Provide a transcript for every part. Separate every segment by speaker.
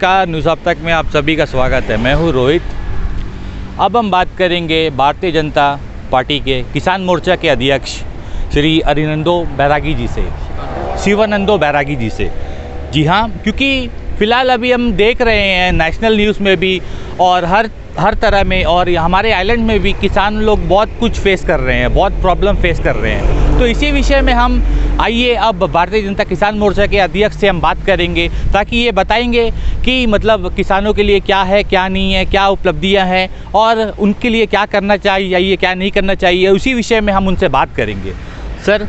Speaker 1: नमस्कार, न्यूज़ अब तक में आप सभी का स्वागत है। मैं हूं रोहित। अब हम बात करेंगे भारतीय जनता पार्टी के किसान मोर्चा के अध्यक्ष श्री अरिनंदो बैरागी जी से, शिवानंदो बैरागी जी से। जी हाँ, क्योंकि फ़िलहाल अभी हम देख रहे हैं नेशनल न्यूज़ में भी और हर तरह में और हमारे आइलैंड में भी किसान लोग बहुत कुछ फेस कर रहे हैं, बहुत प्रॉब्लम फेस कर रहे हैं। तो इसी विषय में हम आइए अब भारतीय जनता किसान मोर्चा के अध्यक्ष से हम बात करेंगे, ताकि ये बताएंगे कि मतलब किसानों के लिए क्या है, क्या नहीं है, क्या उपलब्धियां हैं और उनके लिए क्या करना चाहिए, क्या नहीं करना चाहिए। उसी विषय में हम उनसे बात करेंगे। सर,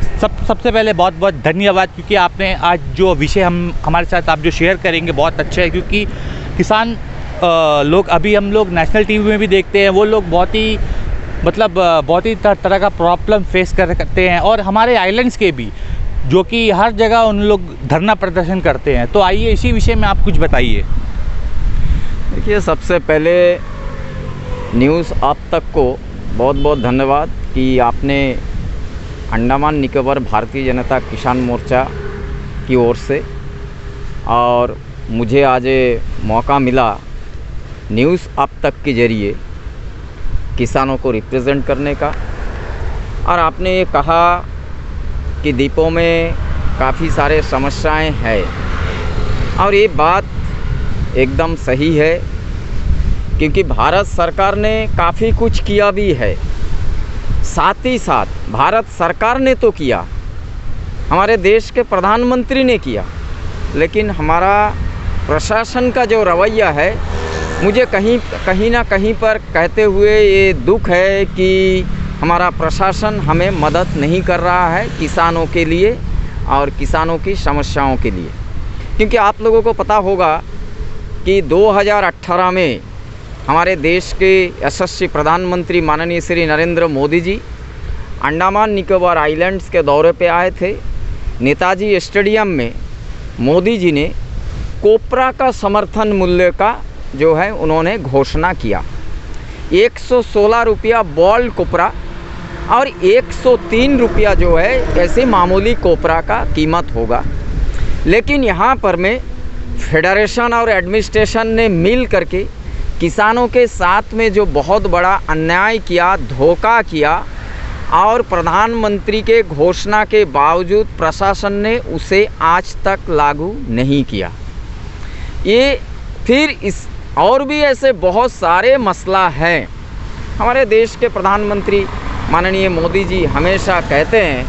Speaker 1: सबसे पहले बहुत बहुत धन्यवाद, क्योंकि आपने आज जो विषय हमारे साथ आप जो शेयर करेंगे बहुत अच्छा है। क्योंकि किसान लोग अभी हम लोग नेशनल टीवी में भी देखते हैं, वो लोग बहुत ही तरह का प्रॉब्लम फेस करते हैं और हमारे आइलैंड्स के भी, जो कि हर जगह उन लोग धरना प्रदर्शन करते हैं। तो आइए इसी विषय में आप कुछ बताइए।
Speaker 2: देखिए, सबसे पहले न्यूज़ आप तक को बहुत बहुत धन्यवाद कि आपने अंडमान निकोबार भारतीय जनता किसान मोर्चा की ओर से और मुझे आज मौका मिला न्यूज़ आप तक के ज़रिए किसानों को रिप्रेजेंट करने का। और आपने ये कहा कि द्वीपों में काफ़ी सारे समस्याएं हैं और ये बात एकदम सही है, क्योंकि भारत सरकार ने काफ़ी कुछ किया भी है। साथ ही साथ भारत सरकार ने तो किया, हमारे देश के प्रधानमंत्री ने किया, लेकिन हमारा प्रशासन का जो रवैया है, मुझे कहीं ना कहीं पर कहते हुए ये दुख है कि हमारा प्रशासन हमें मदद नहीं कर रहा है किसानों के लिए और किसानों की समस्याओं के लिए। क्योंकि आप लोगों को पता होगा कि 2018 में हमारे देश के यशस्वी प्रधानमंत्री माननीय श्री नरेंद्र मोदी जी अंडमान निकोबार आइलैंड्स के दौरे पे आए थे। नेताजी स्टेडियम में मोदी जी ने कोपरा का समर्थन मूल्य का जो है उन्होंने घोषणा किया। 116 रुपया बॉल्ड कोपरा और 103 रुपया जो है ऐसे मामूली कोपरा का कीमत होगा। लेकिन यहाँ पर में फेडरेशन और एडमिनिस्ट्रेशन ने मिल करके किसानों के साथ में जो बहुत बड़ा अन्याय किया, धोखा किया और प्रधानमंत्री के घोषणा के बावजूद प्रशासन ने उसे आज तक लागू नहीं किया। ये फिर इस और भी ऐसे बहुत सारे मसला हैं। हमारे देश के प्रधानमंत्री माननीय मोदी जी हमेशा कहते हैं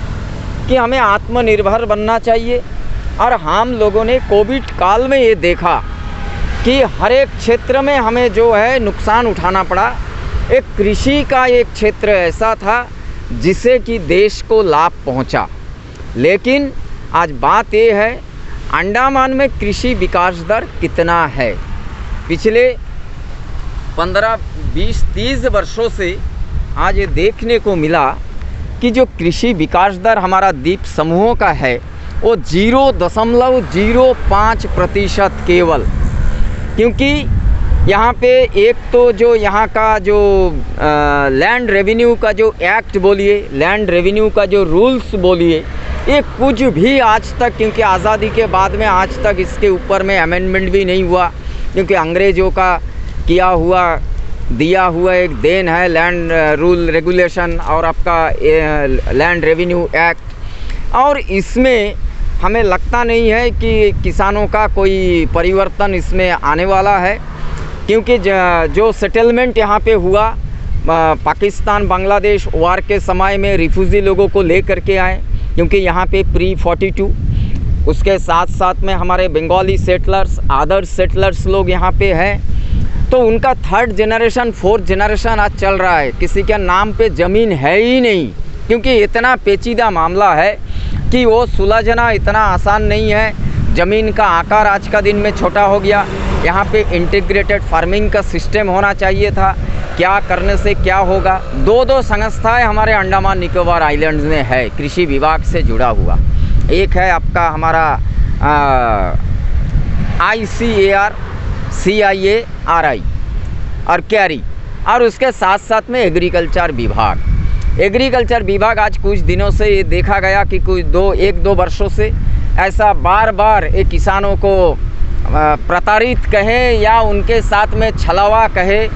Speaker 2: कि हमें आत्मनिर्भर बनना चाहिए, और हम लोगों ने कोविड काल में ये देखा कि हर एक क्षेत्र में हमें जो है नुकसान उठाना पड़ा। एक कृषि का एक क्षेत्र ऐसा था जिसे कि देश को लाभ पहुंचा। लेकिन आज बात ये है, अंडमान में कृषि विकास दर कितना है। पिछले 15, 20, 30 वर्षों से आज ये देखने को मिला कि जो कृषि विकास दर हमारा द्वीप समूहों का है वो 0.05% केवल। क्योंकि यहाँ पे एक तो जो यहाँ का जो लैंड रेवेन्यू का जो एक्ट बोलिए, लैंड रेवेन्यू का जो रूल्स बोलिए, ये कुछ भी आज तक, क्योंकि आज़ादी के बाद में आज तक इसके ऊपर में अमेंडमेंट भी नहीं हुआ, क्योंकि अंग्रेज़ों का दिया हुआ एक देन है लैंड रूल रेगुलेशन और आपका लैंड रेवेन्यू एक्ट। और इसमें हमें लगता नहीं है कि किसानों का कोई परिवर्तन इसमें आने वाला है, क्योंकि जो सेटलमेंट यहाँ पे हुआ पाकिस्तान बांग्लादेश वार के समय में रिफ्यूजी लोगों को ले करके आए, क्योंकि यहाँ पे प्री-42, उसके साथ साथ में हमारे बंगाली सेटलर्स, अदर्स सेटलर्स लोग यहाँ पे हैं। तो उनका 3rd जनरेशन 4th जनरेशन आज चल रहा है। किसी के नाम पे ज़मीन है ही नहीं, क्योंकि इतना पेचीदा मामला है कि वो सुलझना इतना आसान नहीं है। ज़मीन का आकार आज का दिन में छोटा हो गया। यहाँ पे इंटीग्रेटेड फार्मिंग का सिस्टम होना चाहिए था। क्या करने से क्या होगा। 2 संस्थाएं हमारे अंडमान निकोबार आइलैंड्स में है कृषि विभाग से जुड़ा हुआ। एक है आपका हमारा ICAR, CIA, RI और कैरी, और उसके साथ साथ में एग्रीकल्चर विभाग आज कुछ दिनों से ये देखा गया कि कुछ 1-2 वर्षों से ऐसा बार बार ये किसानों को प्रताड़ित कहें या उनके साथ में छलावा कहे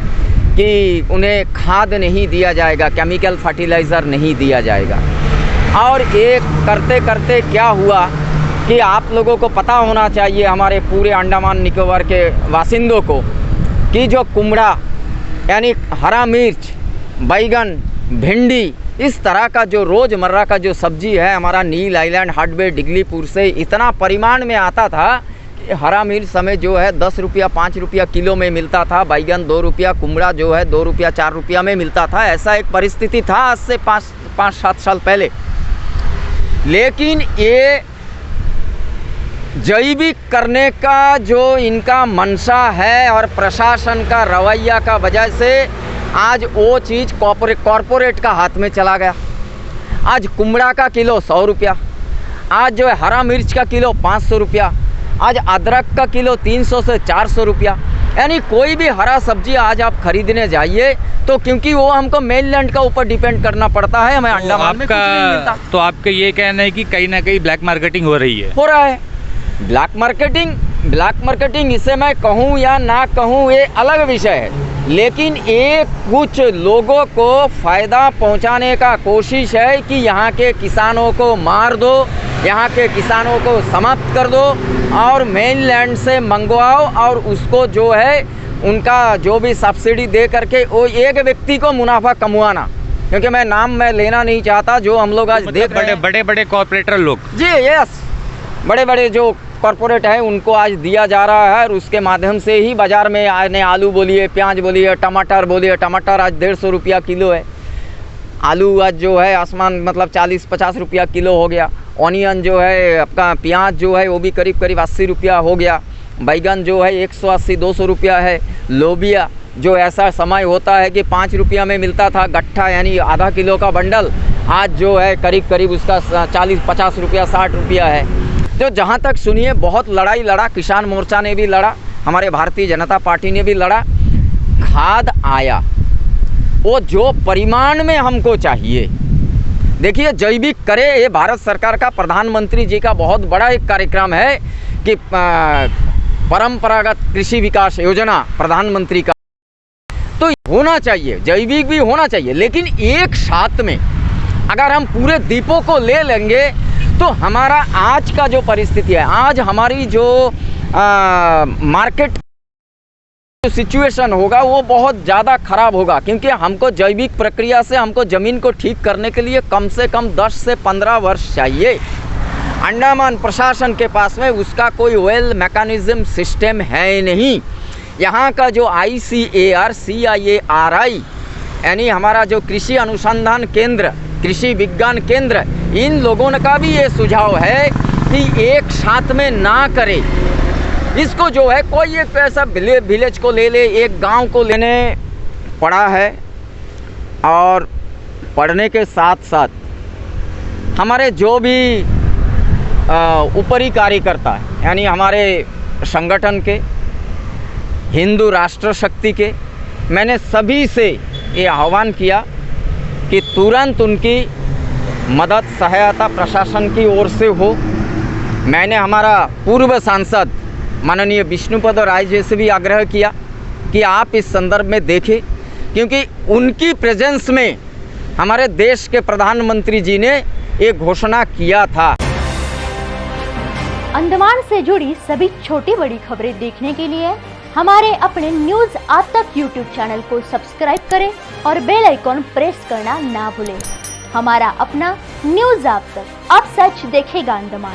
Speaker 2: कि उन्हें खाद नहीं दिया जाएगा, केमिकल फर्टिलाइज़र नहीं दिया जाएगा। और एक करते करते क्या हुआ कि आप लोगों को पता होना चाहिए, हमारे पूरे अंडमान निकोबार के वासिंदों को, कि जो कुमड़ा यानी हरा मिर्च, बैगन, भिंडी, इस तरह का जो रोज़मर्रा का जो सब्जी है हमारा नील आइलैंड, हार्डवेयर, डिगलीपुर से इतना परिमाण में आता था कि हरा मिर्च समय जो है 10 रुपया 5 रुपया किलो में मिलता था, बैगन 2 रुपया, कुमड़ा जो है 2 रुपया 4 रुपया में मिलता था। ऐसा एक परिस्थिति था आज से 5-7 साल पहले। लेकिन ये जैविक करने का जो इनका मंशा है और प्रशासन का रवैया का वजह से आज वो चीज़ कॉरपोरेट का हाथ में चला गया। आज कुमड़ा का किलो 100 रुपया, आज जो है हरा मिर्च का किलो 500 रुपया, आज अदरक का किलो 300 से 400 रुपया। यानी कोई भी हरा सब्जी आज आप खरीदने जाइए तो क्योंकि वो हमको मेनलैंड का ऊपर डिपेंड करना पड़ता है, हमें अंडमान में कुछ नहीं मिलता।
Speaker 1: तो आपका ये कहना है कि कहीं ना कहीं ब्लैक मार्केटिंग हो रही है?
Speaker 2: हो रहा है ब्लैक मार्केटिंग, इसे मैं कहूँ या ना कहूँ ये अलग विषय है, लेकिन ये कुछ लोगों को फ़ायदा पहुंचाने का कोशिश है कि यहाँ के किसानों को मार दो, यहाँ के किसानों को समाप्त कर दो और मेनलैंड से मंगवाओ और उसको जो है उनका जो भी सब्सिडी दे करके वो एक व्यक्ति को मुनाफा कमवाना। क्योंकि मैं नाम लेना नहीं चाहता, जो हम लोग आज देख रहे हैं
Speaker 1: बड़े कॉर्पोरेटर लोग
Speaker 2: जी, यस, बड़े जो कॉर्पोरेट है उनको आज दिया जा रहा है और उसके माध्यम से ही बाज़ार में आने आलू बोलिए, प्याज बोलिए, टमाटर बोलिए। टमाटर आज 150 रुपया किलो है, आलू आज जो है आसमान मतलब 40-50 रुपया किलो हो गया। ऑनियन जो है आपका प्याज जो है वो भी करीब 80 रुपया हो गया। बैगन जो है 180-200 रुपया है। लोबिया जो ऐसा समय होता है कि 5 रुपया में मिलता था गट्ठा, यानी आधा किलो का बंडल, आज जो है करीब उसका 40-50 रुपया 60 रुपया है। तो जहाँ तक सुनिए बहुत लड़ाई लड़ा, किसान मोर्चा ने भी लड़ा, हमारे भारतीय जनता पार्टी ने भी लड़ा, खाद आया वो जो परिमाण में हमको चाहिए। देखिए जैविक करे, ये भारत सरकार का प्रधानमंत्री जी का बहुत बड़ा एक कार्यक्रम है कि परंपरागत कृषि विकास योजना प्रधानमंत्री का, तो होना चाहिए, जैविक भी होना चाहिए। लेकिन एक साथ में अगर हम पूरे द्वीपों को ले लेंगे तो हमारा आज का जो परिस्थिति है, आज हमारी जो मार्केट जो सिचुएशन होगा वो बहुत ज़्यादा ख़राब होगा। क्योंकि हमको जैविक प्रक्रिया से हमको ज़मीन को ठीक करने के लिए कम से कम 10 से 15 वर्ष चाहिए। अंडमान प्रशासन के पास में उसका कोई वेल मैकेनिज्म सिस्टम है नहीं। यहाँ का जो ICAR CIARI यानी हमारा जो कृषि अनुसंधान केंद्र, कृषि विज्ञान केंद्र, इन लोगों का भी ये सुझाव है कि एक साथ में ना करे इसको, जो है कोई एक ऐसा विलेज को ले ले, एक गांव को लेने पड़ा है। और पढ़ने के साथ साथ हमारे जो भी ऊपरी कार्यकर्ता है, यानी हमारे संगठन के, हिंदू राष्ट्र शक्ति के, मैंने सभी से ये आह्वान किया कि तुरंत उनकी मदद सहायता प्रशासन की ओर से हो। मैंने हमारा पूर्व सांसद माननीय विष्णुपद राय जी से भी आग्रह किया कि आप इस संदर्भ में देखें, क्योंकि उनकी प्रेजेंस में हमारे देश के प्रधानमंत्री जी ने एक घोषणा किया था।
Speaker 3: अंडमान से जुड़ी सभी छोटी बड़ी खबरें देखने के लिए हमारे अपने न्यूज आज तक यूट्यूब चैनल को सब्सक्राइब करें और बेल आइकॉन प्रेस करना ना भूलें। हमारा अपना न्यूज आज तक, अब सच देखेगा अंडमान।